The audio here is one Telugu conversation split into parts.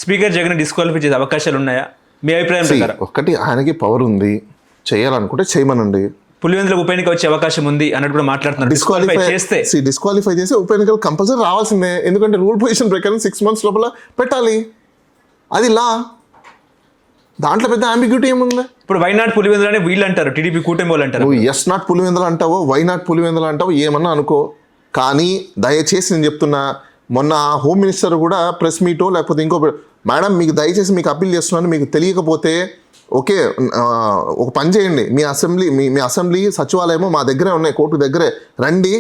స్పీకర్ జగన్ డిస్క్వాలిఫై చేసే అవకాశాలు ఉన్నాయా మీ అభిప్రాయం ప్రకారం? ఒకటి, ఆయనకి పవర్ ఉంది, చేయాలనుకుంటే చేయమనండి. పులివెందుల ఉప ఎన్నిక వచ్చే అవకాశం ఉంది అన్నట్టు కూడా మాట్లాడుతున్నారు. డిస్క్వాలిఫై చేస్తే ఉప ఎన్నికలు కంపల్సరీ రావాల్సిందే. ఎందుకంటే రూల్ పొజిషన్ ప్రకారం 6 months లోపల పెట్టాలి, అది లా. దాంట్లో పెద్ద అంబిగ్యూటీ ఏముంది? ఇప్పుడు వైనాట్ పులివెందులు అని వీళ్ళు అంటారు, టీడీపీ కూటమి వాళ్ళు అంటారు. నువ్వు ఎస్ నాట్ పులివెందులు అంటావో వై నాట్ పులివెందులు అంటావో ఏమన్నా అనుకో, కానీ దయచేసి నేను చెప్తున్నా, మొన్న హోమ్ మినిస్టర్ కూడా ప్రెస్ మీటో లేకపోతే ఇంకో, మేడం మీకు దయచేసి మీకు అప్పీల్ చేస్తున్నాను, మీకు తెలియకపోతే ఓకే ఒక పని చేయండి, మీ అసెంబ్లీ సచివాలయము మా దగ్గరే ఉన్నాయి, కోర్టు దగ్గరే రండి,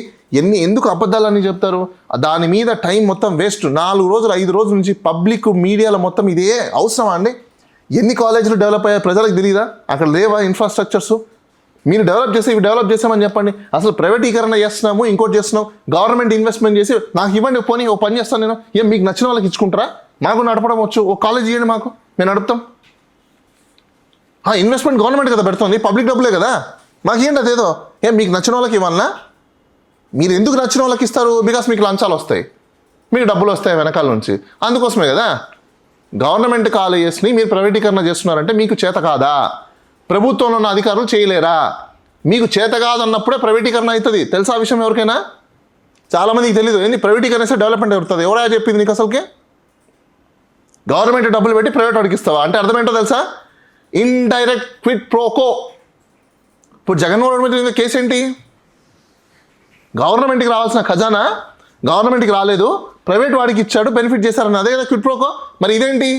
ఎందుకు అబద్ధాలని చెప్తారు? దాని మీద టైం మొత్తం వేస్ట్. 4 రోజులు 5 రోజుల నుంచి పబ్లిక్ మీడియాలో మొత్తం ఇదే అవసరమా అండి? ఎన్ని కాలేజీలు డెవలప్ అయ్యాయి ప్రజలకు తెలియదా? అక్కడ లేవా ఇన్ఫ్రాస్ట్రక్చర్స్? మీరు డెవలప్ చేసి ఇవి డెవలప్ చేసామని చెప్పండి. అసలు ప్రైవేటీకరణ చేస్తున్నాము, ఇంకోటి చేస్తున్నాం, గవర్నమెంట్ ఇన్వెస్ట్మెంట్ చేసి నాకు ఇవ్వండి, పోనీ ఓ పని చేస్తాను నేను. ఏం మీకు నచ్చిన వాళ్ళకి ఇచ్చుకుంటారా? మాకు నడపడం వచ్చు, ఒక కాలేజ్ ఇవ్వండి మాకు, మేము నడుపుతాం. ఇన్వెస్ట్మెంట్ గవర్నమెంట్ కదా పెడుతుంది, పబ్లిక్ డబ్బులే కదా, మాకు ఏంటి అదేదో. ఏం మీకు నచ్చిన వాళ్ళకి ఇవ్వాలనా? మీరు ఎందుకు నచ్చిన వాళ్ళకి ఇస్తారు? బికాస్ మీకు లంచాలు వస్తాయి, మీకు డబ్బులు వస్తాయి వెనకాల నుంచి, అందుకోసమే కదా. గవర్నమెంట్ కాలేజెస్ని మీరు ప్రైవేటీకరణ చేస్తున్నారంటే మీకు చేత కాదా? ప్రభుత్వంలో ఉన్న అధికారులు చేయలేరా? మీకు చేత కాదన్నప్పుడే ప్రైవేటీకరణ అవుతుంది. తెలుసా ఆ విషయం ఎవరికైనా? చాలామందికి తెలియదు. ఏంటి ప్రైవేటీకరణ చేస్తే డెవలప్మెంట్ అవుతుంది? ఎవరా చెప్పింది నీకు అసలుకే? గవర్నమెంట్ డబ్బులు పెట్టి ప్రైవేట్ వాడికి ఇస్తావా అంటే అర్థం ఏంటో తెలుసా? Indirect quid pro quo. ఇప్పుడు జగన్మోహన్ రెడ్డి మీద కేసు ఏంటి? గవర్నమెంట్కి రావాల్సిన ఖజానా గవర్నమెంట్కి రాలేదు, ప్రైవేట్ వాడికి ఇచ్చాడు, బెనిఫిట్ చేశారని, అదే కదా క్విడ్ ప్రోకో. మరి ఇదేంటి?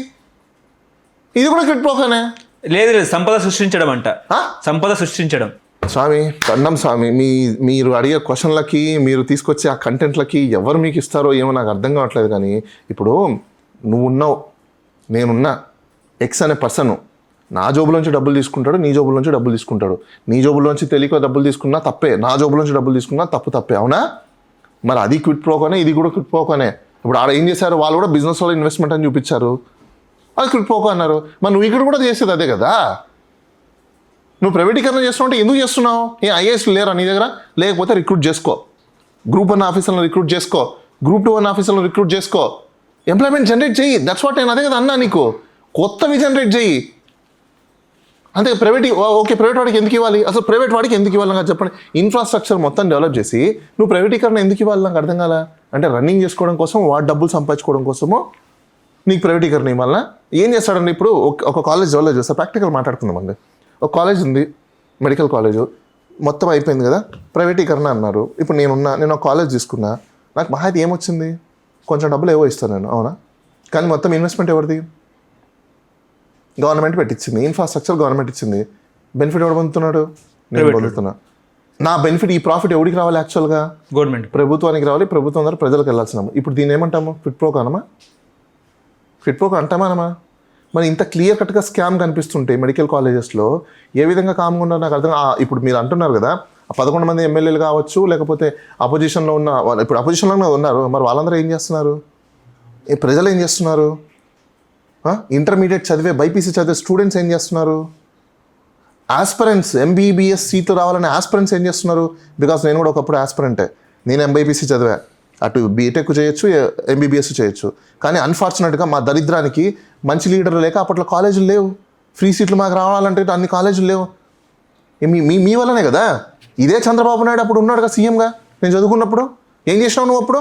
ఇది కూడా క్విడ్ ప్రోకోనే. లేదు, సంపద సృష్టించడం అంట. సంపద సృష్టించడం. స్వామి దండం స్వామి, మీరు అడిగే క్వశ్చన్లకి, మీరు తీసుకొచ్చే ఆ కంటెంట్లకి ఎవరు మీకు ఇస్తారో ఏమో నాకు అర్థం కావట్లేదు. కానీ ఇప్పుడు నువ్వు ఉన్నావు, నేనున్నా, ఎక్స్ అనే పర్సన్ నా జోబులోంచి డబ్బులు తీసుకుంటాడు, నీ జోబులోంచి డబ్బులు తీసుకుంటాడు. నీ జోబులోంచి తెలియక డబ్బులు తీసుకున్నా తప్పే, నా జోబులోంచి డబ్బులు తీసుకున్నా తప్పే, అవునా? మరి అది క్విడ్ ప్రోకోనే, ఇది కూడా క్విడ్ ప్రోకోనే. ఇప్పుడు ఆడ ఏం చేశారు? వాళ్ళు కూడా బిజినెస్ వాళ్ళు ఇన్వెస్ట్మెంట్ అని చూపించారు, అది క్విడ్ ప్రోకో అన్నారు. మరి నువ్వు ఇక్కడ కూడా చేసేది అదే కదా. నువ్వు ప్రైవేటీకరణ చేస్తున్నావు అంటే ఎందుకు చేస్తున్నావు? ఐఏఎస్ లేరా నీ దగ్గర? లేకపోతే రిక్రూట్ చేసుకో, Group 1 ఆఫీసర్లను రిక్రూట్ చేసుకో, Group 2 ఆఫీసర్లను రిక్రూట్ చేసుకో, ఎంప్లాయ్మెంట్ జనరేట్ చెయ్యి. దట్స్ వాట్ నేను అదే కదా అన్నా నీకు, కొత్తవి జనరేట్ చెయ్యి. అంతే. ప్రైవేట్ వాడికి ఎందుకు ఇవ్వాలి? అసలు ప్రైవేట్ వాడికి ఎందుకు ఇవ్వాలి నాకు చెప్పండి. ఇన్ఫ్రాస్ట్రక్చర్ మొత్తం డెవలప్ చేసి నువ్వు ప్రైవేటీకరణ ఎందుకు ఇవ్వాలి నాకు అర్థం కాలా. అంటే రన్నింగ్ చేసుకోవడం కోసం, వాడి డబ్బులు సంపాదించుకోవడం కోసమో నీకు ప్రైవేటీకరణ ఇవ్వాలన్నా? ఏం చేస్తాడండి? ఇప్పుడు ఒక కాలేజ్ డెవలప్ చేస్తా, ప్రాక్టికల్ మాట్లాడుకుందామండి. ఒక కాలేజ్ ఉంది, మెడికల్ కాలేజు, మొత్తం అయిపోయింది కదా, ప్రైవేటీకరణ అన్నారు. ఇప్పుడు నేను ఒక కాలేజ్ తీసుకున్నా, నాకు మహా అయితే ఏమొచ్చింది? కొంచెం డబ్బులు ఏవో ఇస్తాను నేను, అవునా? కానీ మొత్తం ఇన్వెస్ట్మెంట్ ఎవరిది? గవర్నమెంట్ పెట్టించింది, ఇన్ఫ్రాస్ట్రక్చర్ గవర్నమెంట్ ఇచ్చింది. బెనిఫిట్ ఎవరు పొందుతున్నాడు? నేను పొందుతున్నా. నా బెనిఫిట్, ఈ ప్రాఫిట్ ఎవరికి రావాలి? యాక్చువల్గా గవర్నమెంట్, ప్రభుత్వానికి రావాలి. ప్రభుత్వం ద్వారా ప్రజలకు వెళ్ళాల్సినాము. ఇప్పుడు దీన్ని ఏమంటాము? క్విడ్ ప్రోకో అనమా? క్విడ్ ప్రోకో అంటామానమా? మరి ఇంత క్లియర్ కట్గా స్కామ్ కనిపిస్తుంటే మెడికల్ కాలేజెస్లో ఏ విధంగా కామ్గా ఉన్నారు నాకు అర్థం. ఇప్పుడు మీరు అంటున్నారు కదా, 11 మంది ఎమ్మెల్యేలు కావచ్చు, లేకపోతే అపోజిషన్లో ఉన్న వాళ్ళు, ఇప్పుడు అపోజిషన్లోనే ఉన్నారు, మరి వాళ్ళందరూ ఏం చేస్తున్నారు? ప్రజలు ఏం చేస్తున్నారు? ఇంటర్మీడియట్ చదివే, బైపీసీ చదివే స్టూడెంట్స్ ఏం చేస్తున్నారు? ఆస్పిరెంట్స్, ఎంబీబీఎస్ సీట్లు రావాలనే ఆస్పిరెంట్స్ ఏం చేస్తున్నారు? బికాస్ నేను కూడా ఒకప్పుడు ఆస్పిరెంటే, నేను ఎంబైపీసీ చదివా, అటు బీటెక్ చేయొచ్చు, ఎంబీబీఎస్ చేయొచ్చు. కానీ అన్ఫార్చునేట్గా మా దరిద్రానికి మంచి లీడర్లు లేక అప్పట్లో కాలేజీలు లేవు. ఫ్రీ సీట్లు మాకు రావాలంటే అన్ని కాలేజీలు లేవు. మీ వల్లనే కదా. ఇదే చంద్రబాబు నాయుడు అప్పుడు ఉన్నాడుగా సీఎంగా, నేను చదువుకున్నప్పుడు. ఏం చేసినావు నువ్వు అప్పుడు?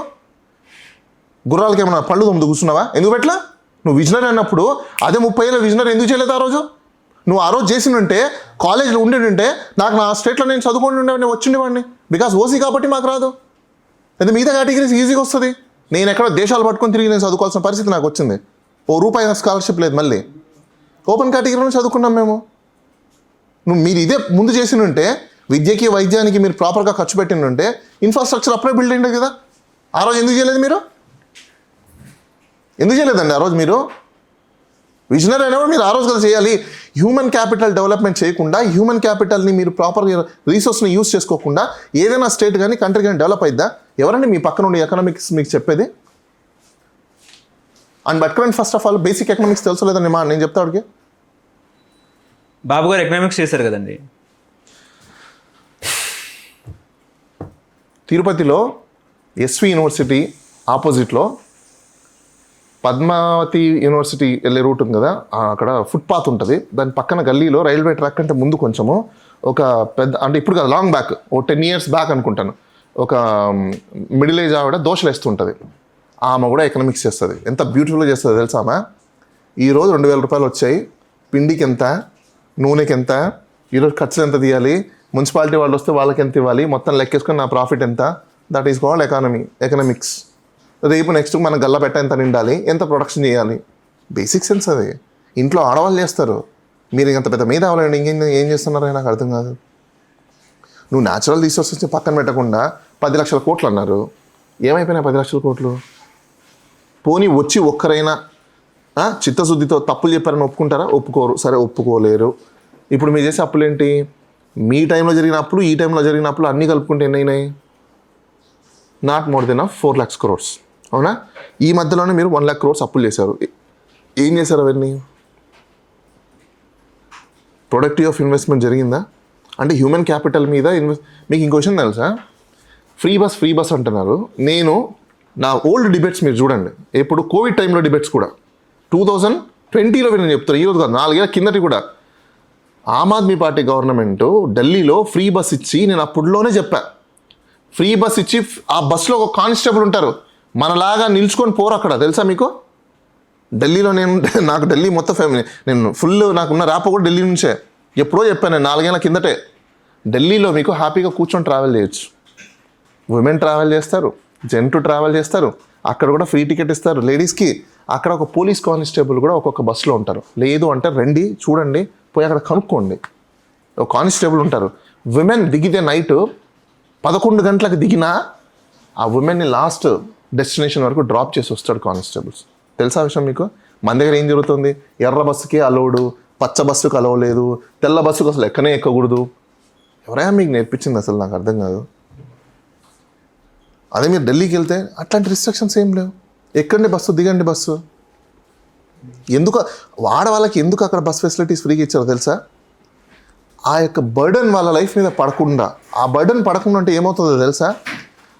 గుర్రాలకి ఏమన్నా పళ్ళు తొమ్మిది కూర్చున్నావా? ఎందుకు పెట్టలా? నువ్వు విజనరీ అన్నప్పుడు అదే 30 ఏళ్ళ విజనరీ ఎందుకు చేయలేదు ఆ రోజు? నువ్వు ఆ రోజు చేసిందంటే, కాలేజీలో ఉండేటంటే, నాకు నా స్టేట్లో నేను చదువుకొని ఉండేవాడిని, వచ్చిండేవాడిని. బికాస్ ఓసీ కాబట్టి మాకు రాదు. అయితే మిగతా కేటగిరీస్ ఈజీగా వస్తుంది. నేను ఎక్కడ దేశాలు పట్టుకొని తిరిగి నేను చదువుకోవాల్సిన పరిస్థితి నాకు వచ్చింది. ₹1 స్కాలర్షిప్ లేదు. మళ్ళీ ఓపెన్ కేటగిరీలో చదువుకున్నాం మేము. మీరు ఇదే ముందు చేసినుంటే, విద్యకి వైద్యానికి మీరు ప్రాపర్గా ఖర్చు పెట్టినుంటే, ఇన్ఫ్రాస్ట్రక్చర్ అప్పుడే బిల్డ్ అయింది కదా. ఆ రోజు ఎందుకు చేయలేదు మీరు? ఎందుకు చేయలేదండి ఆ రోజు మీరు? విజనరీ అయినప్పుడు మీరు ఆ రోజు కదా చేయాలి. హ్యూమన్ క్యాపిటల్ డెవలప్మెంట్ చేయకుండా, హ్యూమన్ క్యాపిటల్ని మీరు ప్రాపర్గా రీసోర్స్ని యూజ్ చేసుకోకుండా ఏదైనా స్టేట్ కానీ కంట్రీ కానీ డెవలప్ అయిద్దా? ఎవరండి మీ పక్కన ఉండి ఎకనామిక్స్ మీకు చెప్పేది? And but current first of all basic economics తెలుసు లేదండి నేను చెప్తా వాడికి. బాబు గారు ఎకనామిక్స్ చేశారు కదండి. తిరుపతిలో ఎస్వి యూనివర్సిటీ ఆపోజిట్లో పద్మావతి యూనివర్సిటీ వెళ్ళే రూట్ ఉంది కదా, అక్కడ ఫుట్పాత్ ఉంటుంది. దాని పక్కన గల్లీలో రైల్వే ట్రాక్ కంటే ముందు కొంచెము ఒక పెద్ద, అంటే ఇప్పుడు కదా లాంగ్ బ్యాక్, ఓ 10 years బ్యాక్ అనుకుంటాను, ఒక మిడిల్ ఏజ్ ఆవిడ దోశలు వేస్తుంటుంది. ఆమె కూడా ఎకనామిక్స్ చేస్తుంది. ఎంత బ్యూటిఫుల్గా చేస్తుంది తెలుసా ఆమె. ఈరోజు 2000 రూపాయలు వచ్చాయి, పిండికి ఎంత, నూనెకి ఎంత, ఈరోజు ఖర్చులు ఎంత తీయాలి, మున్సిపాలిటీ వాళ్ళు వస్తే వాళ్ళకి ఎంత ఇవ్వాలి, మొత్తం లెక్కేసుకొని నా ప్రాఫిట్ ఎంత. That is called economics. రేపు నెక్స్ట్ మన గల్ల పెట్ట ఎంత నిండాలి, ఎంత ప్రొడక్షన్ చేయాలి, బేసిక్ సెన్స్ అది. ఇంట్లో ఆడవాళ్ళు చేస్తారు, మీరు ఇంత పెద్ద మీద అవ్వాలండి, ఏం చేస్తున్నారో నాకు అర్థం కాదు. నువ్వు న్యాచురల్ రిసోర్సెస్ని పక్కన పెట్టకుండా 10 లక్షల కోట్లు అన్నారు. ఏమైపోయినాయి 10 లక్షల కోట్లు? పోనీ వచ్చి ఒక్కరైనా చిత్తశుద్ధితో తప్పులు చెప్పారని ఒప్పుకుంటారా? ఒప్పుకోరు. సరే, ఒప్పుకోలేరు. ఇప్పుడు మీరు చేసే అప్పులు ఏంటి? మీ టైంలో జరిగిన అప్పులు, ఈ టైంలో జరిగిన అప్పులు అన్నీ కలుపుకుంటే ఎన్నైనాయి? Not more than 4 lakhs crores. అవునా? ఈ మధ్యలోనే మీరు 1 lakh crores అప్పులు చేశారు. ఏం చేశారు అవన్నీ? ప్రొడక్టివ్ ఆఫ్ ఇన్వెస్ట్మెంట్ జరిగిందా? అంటే హ్యూమన్ క్యాపిటల్ మీద మీకు ఇంకో విషయం తెలుసా? ఫ్రీ బస్ అంటున్నారు. నేను నా ఓల్డ్ డిబేట్స్ మీరు చూడండి, ఇప్పుడు కోవిడ్ టైంలో డిబేట్స్ కూడా 2020లో నేను చెప్తాను, ఈరోజు కాదు, 4 ఏళ్ళ కిందటి కూడా. ఆమ్ ఆద్మీ పార్టీ గవర్నమెంట్ ఢిల్లీలో ఫ్రీ బస్ ఇచ్చి, నేను అప్పుడులోనే చెప్పా, ఫ్రీ బస్ ఇచ్చి ఆ బస్సులో ఒక కానిస్టేబుల్ ఉంటారు, మనలాగా నిల్చుకొని పోరు అక్కడ. తెలుసా మీకు? ఢిల్లీలో నాకు ఢిల్లీ మొత్తం ఫ్యామిలీ, నేను ఫుల్ నాకున్న ర్యాప్ కూడా ఢిల్లీ నుంచే. ఎప్పుడో చెప్పాను నేను, 4 ఏళ్ళ కిందటే. ఢిల్లీలో మీకు హ్యాపీగా కూర్చొని ట్రావెల్ చేయొచ్చు. ఉమెన్ ట్రావెల్ చేస్తారు, జెంట్ ట్రావెల్ చేస్తారు, అక్కడ కూడా ఫ్రీ టికెట్ ఇస్తారు లేడీస్కి. అక్కడ ఒక పోలీస్ కానిస్టేబుల్ కూడా ఒక్కొక్క బస్సులో ఉంటారు. లేదు అంటే రండి చూడండి, పోయి అక్కడ కనుక్కోండి, ఒక కానిస్టేబుల్ ఉంటారు. విమెన్ దిగితే నైట్ 11 గంటలకు దిగినా ఆ ఉమెన్ని లాస్ట్ డెస్టినేషన్ వరకు డ్రాప్ చేసి వస్తాడు కానిస్టేబుల్స్. తెలుసా విషయం మీకు? మన దగ్గర ఏం జరుగుతుంది? ఎర్ర బస్సుకి అలౌడు, పచ్చ బస్సుకు అలౌ లేదు, తెల్ల బస్సుకు అసలు ఎక్కనే ఎక్కకూడదు. ఎవరైనా మీకు నేర్పించింది? అసలు నాకు అర్థం కాదు. అదే మీరు ఢిల్లీకి వెళ్తే అట్లాంటి రిస్ట్రిక్షన్స్ ఏం లేవు. ఎక్కండి బస్సు, దిగండి బస్సు. ఎందుకు ఆడవాళ్ళకి ఎందుకు అక్కడ బస్ ఫెసిలిటీస్ ఫ్రీగా ఇచ్చారో తెలుసా? ఆ యొక్క బర్డన్ వాళ్ళ లైఫ్ మీద పడకుండా, ఆ బర్డన్ పడకుండా అంటే ఏమవుతుందో తెలుసా?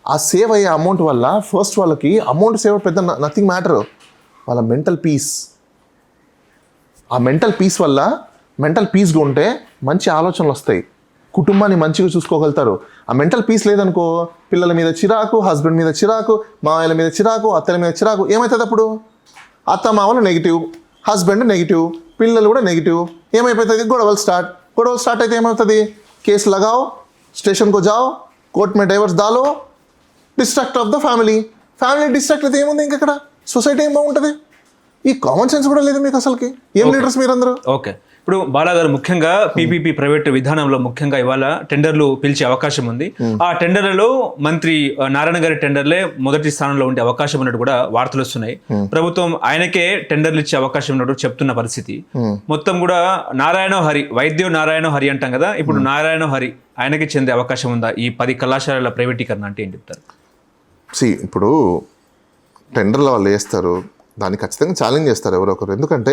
ఆ సేవ్ అయ్యే అమౌంట్ వల్ల ఫస్ట్ వాళ్ళకి అమౌంట్ సేవ్ పెద్ద నథింగ్ మ్యాటర్, వాళ్ళ మెంటల్ పీస్. ఆ మెంటల్ పీస్ వల్ల, మెంటల్ పీస్గా ఉంటే మంచి ఆలోచనలు వస్తాయి, కుటుంబాన్ని మంచిగా చూసుకోగలుగుతారు. ఆ మెంటల్ పీస్ లేదనుకో, పిల్లల మీద చిరాకు, హస్బెండ్ మీద చిరాకు, మామయ్యల మీద చిరాకు, అత్తల మీద చిరాకు. ఏమవుతుంది అప్పుడు? అత్త మామలు నెగిటివ్, హస్బెండ్ నెగిటివ్, పిల్లలు కూడా నెగిటివ్. ఏమైపోతుంది? గొడవలు స్టార్ట్ అయితే ఏమవుతుంది? కేసు లగాओ, స్టేషన్కు జాओ, కోర్ట్ మే డైవర్స్ దాలో, distract of the family distract అయితే ఏముంది? ఇంకక్కడ సొసైటీ ఏం బాగుంటుంది? ఈ కామన్ సెన్స్ కూడా లేదు మీకు అసలుకి. ఏం లీడర్స్ మీరందరూ? ఓకే, ఇప్పుడు బాలా గారు ముఖ్యంగా పీపీపీ ప్రైవేట్ విధానంలో ముఖ్యంగా ఇవాళ టెండర్లు పిలిచే అవకాశం ఉంది. ఆ టెండర్లలో మంత్రి నారాయణ గారి టెండర్లే మొదటి స్థానంలో ఉండే అవకాశం ఉన్నట్టు కూడా వార్తలు వస్తున్నాయి. ప్రభుత్వం ఆయనకే టెండర్లు ఇచ్చే అవకాశం ఉన్నట్టు చెప్తున్న పరిస్థితి. మొత్తం కూడా వైద్యో నారాయణ హరి అంటాం కదా, ఇప్పుడు నారాయణ హరి ఆయనకి చెందే అవకాశం ఉందా? ఈ 10 కళాశాలల ప్రైవేటీకరణ అంటే ఏం చెప్తారు? ఇప్పుడు టెండర్లు వాళ్ళు వేస్తారు, దాన్ని ఖచ్చితంగా ఛాలెంజ్ చేస్తారు ఎవరో ఒకరు. ఎందుకంటే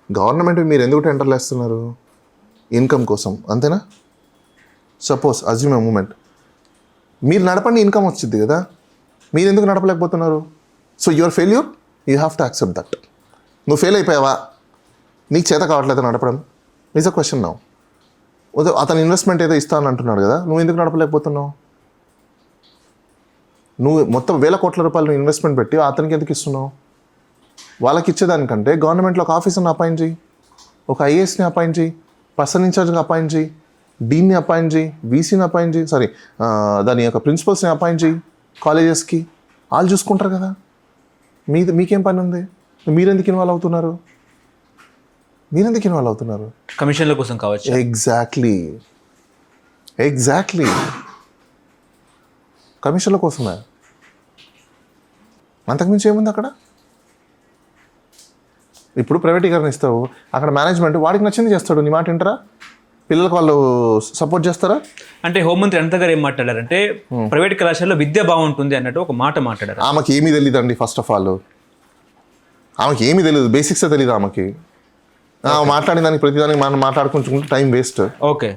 గవర్నమెంట్ మీరు ఎందుకు టెండర్లు వేస్తున్నారు? ఇన్కమ్ కోసం, అంతేనా? సపోజ్ అజ్యూమ్ ఏ మూమెంట్, మీరు నడపండి, ఇన్కమ్ వచ్చింది కదా, మీరు ఎందుకు నడపలేకపోతున్నారు? So your failure, you have to accept that. నువ్వు ఫెయిల్ అయిపోయావా? నీకు చేత కావట్లేదు నడపడం, ఈజ్ అ క్వశ్చన్ నౌ. అతను ఇన్వెస్ట్మెంట్ ఏదో ఇస్తాను అంటున్నాడు కదా, నువ్వు ఎందుకు నడపలేకపోతున్నావు? నువ్వు మొత్తం 1000 కోట్ల రూపాయలు ఇన్వెస్ట్మెంట్ పెట్టి అతనికి ఎందుకు ఇస్తున్నావు? వాళ్ళకి ఇచ్చేదానికంటే గవర్నమెంట్లో ఒక ఆఫీసర్ని అపాయింట్ చేయి, ఒక ఐఏఎస్ని అపాయింట్ చేయి, పర్సన్ ఇన్ఛార్జ్ని అపాయింట్ చేయి, డీన్ని అపాయింట్ చేయి, వీసీని అపాయింట్ చేయి, దాని యొక్క ప్రిన్సిపల్స్ని అపాయింట్ చేయి కాలేజెస్కి. వాళ్ళు చూసుకుంటారు కదా. మీకేం పని ఉంది? మీరెందుకు ఇన్వాల్వ్ అవుతున్నారు? కమిషన్ల కోసం కావచ్చు. ఎగ్జాక్ట్లీ కమిషన్ల కోసమే. అంతకుమించి ఏముంది అక్కడ? ఇప్పుడు ప్రైవేటీకరణ ఇస్తావు, అక్కడ మేనేజ్మెంట్ వాడికి నచ్చింది చేస్తాడు, నీ మాట వింటారా? పిల్లలకు వాళ్ళు సపోర్ట్ చేస్తారా? అంటే హోంమంత్రి అనిత గారు ఏం మాట్లాడారంటే ప్రైవేట్ కళాశాలలో విద్య బాగుంటుంది అన్నట్టు ఒక మాట మాట్లాడారు. ఆమెకి ఏమీ తెలియదండి. ఫస్ట్ ఆఫ్ ఆల్ ఆమెకి ఏమీ తెలియదు, బేసిక్సే తెలియదు ఆమెకి. మాట్లాడిన దానికి ప్రతిదానికి మనం మాట్లాడుకుంటుంటే time waste. Okay.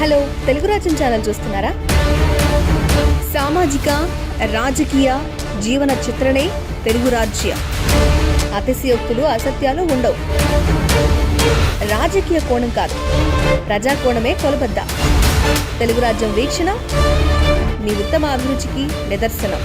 Hello, Telugu రాజ్యం ఛానల్ చూస్తున్నారా? సామాజిక, రాజకీయ, జీవన చిత్రణే తెలుగు రాజ్యం. అతిశయోక్తులు, అసత్యాలు ఉండవు. రాజకీయ కోణం కాదు, ప్రజా కోణమే కొలబద్ద. తెలుగు రాజ్యం వీక్షణ మీ ఉత్తమ అభిరుచికి నిదర్శనం.